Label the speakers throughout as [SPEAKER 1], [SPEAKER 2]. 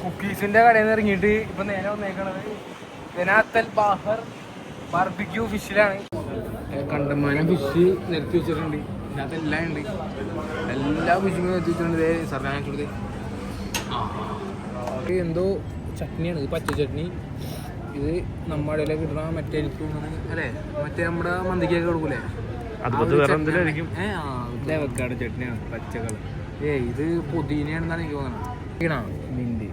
[SPEAKER 1] കുക്കീസിന്റെ കടയിൽ നിന്ന് ഇറങ്ങിയിട്ട് ഇപ്പൊ നേരെ വന്നേക്കണത് ജനാത്തൽ ബാഹർ ബാർബിക്യൂ ഫിഷിലാണ്. കണ്ടമാനം ഫിഷ് നിരത്തി വെച്ചിട്ടുണ്ട്. ഇതിനകത്ത് എല്ലാം ഉണ്ട്, എല്ലാ ഫിഷും നിരത്തി വെച്ചിട്ടുണ്ട്. സർക്കാർ എന്തോ ചട്നിയാണ് ഇത്, പച്ച ചട്നി. ഇത് നമ്മുടെ ഇടയിലേക്ക് കിട്ടണ മറ്റേ എനിക്ക് തോന്നുന്നത് അല്ലേ, മറ്റേ നമ്മുടെ മന്തിക്കൊക്കെ കൊടുക്കൂലേ, വെക്കാട് ചട്നിയാണ് പച്ച കളർ. ഇത് പുതിനയാണെന്നാണ് എനിക്ക് തോന്നണം. മിന്റ്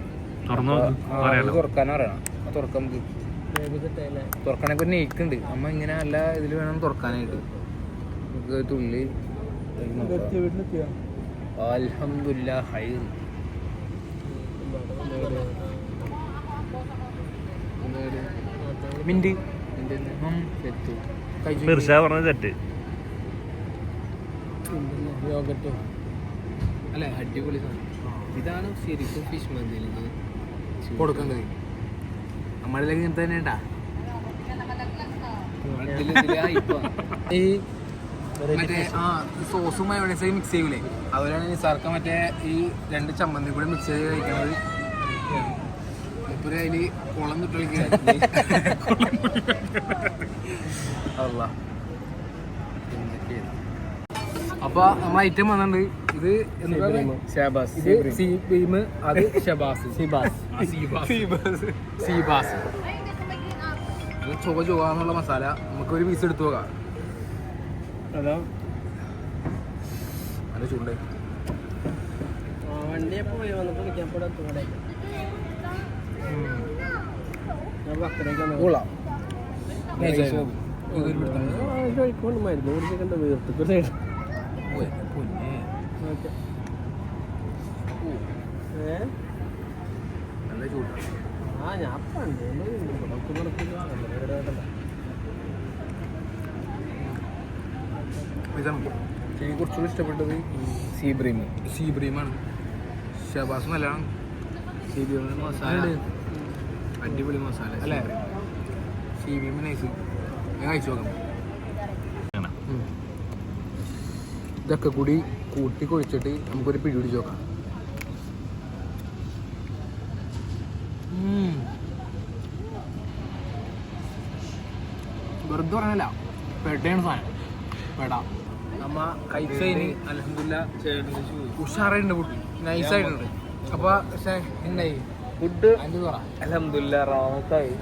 [SPEAKER 1] തുറക്കാൻ അറിയണം, തുറക്കാൻ നമുക്ക് തുറക്കണൊക്കെ നെയ്ക്കുണ്ട്. അമ്മ ഇങ്ങനെ അല്ല ഇതിൽ വേണം തുറക്കാനായിട്ട്. നമുക്ക് തുള്ളി അൽഹംദുലില്ലാ ഹൈർ. മിന്റ് അല്ലെ, അടിപൊളി സാധനം. ഇതാണ് ശരിക്കും ഫിഷ് മന്തിയിൽ കൊടുക്കേണ്ടത്. നമ്മളിലേക്ക് ഇങ്ങനത്തെ തന്നെ ഉണ്ടാ ഈ മറ്റേ സോസും മയോണൈസും മിക്സ് ചെയ്യൂലേ, അതുപോലെയാണ് നിസാർക്ക് മറ്റേ ഈ 2 ചമ്മന്തി കൂടെ മിക്സ് ചെയ്ത് കഴിക്കുന്നത്. ഇപ്പൊരു അതില് കുളം തൊട്ട് അപ്പൊ നമ്മൾ ഐറ്റം വന്നിട്ടുണ്ട്. ഇത് സീബീം, അത് ഷബാസ്, സീബാസ്. ചുവ ചുവന്നുള്ള മസാല. നമുക്കൊരു പീസ് എടുത്തു നോക്കാം. നല്ല ചൂണ്ട്. നല്ല ചൂട്. എനിക്ക് കുറച്ചുകൂടി ഇഷ്ടപ്പെട്ടത് സീബ്രീമാണ്. ഷബാസ് നല്ലതാണ്. സീബ്രീമിന് മസാല അടിപൊളി മസാല അല്ലേ. സീബ്രീമ് നൈസ്. ഞാൻ കഴിച്ചു നോക്കാം. ഇതൊക്കെ കൂടി കൂട്ടി കുഴിച്ചിട്ട് നമുക്കൊരു പിടി പിടിച്ച് നോക്കാം. വെറുതെ പറഞ്ഞല്ല, പെടയാണ് സാധനം. പെട നമ്മ കഴിച്ചതിന് അൽഹംദുലില്ലാ ഉഷാറായിട്ടുണ്ട്. ഫുഡ് നൈസായിട്ടുണ്ട്. അപ്പൊ എന്തായി ഫുഡ്
[SPEAKER 2] അൽഹംദുലില്ലാ റാഹത്തായി.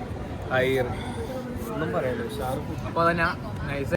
[SPEAKER 2] ഒന്നും പറയാലോ.
[SPEAKER 1] അപ്പൊ അതന്നെ നൈസ്.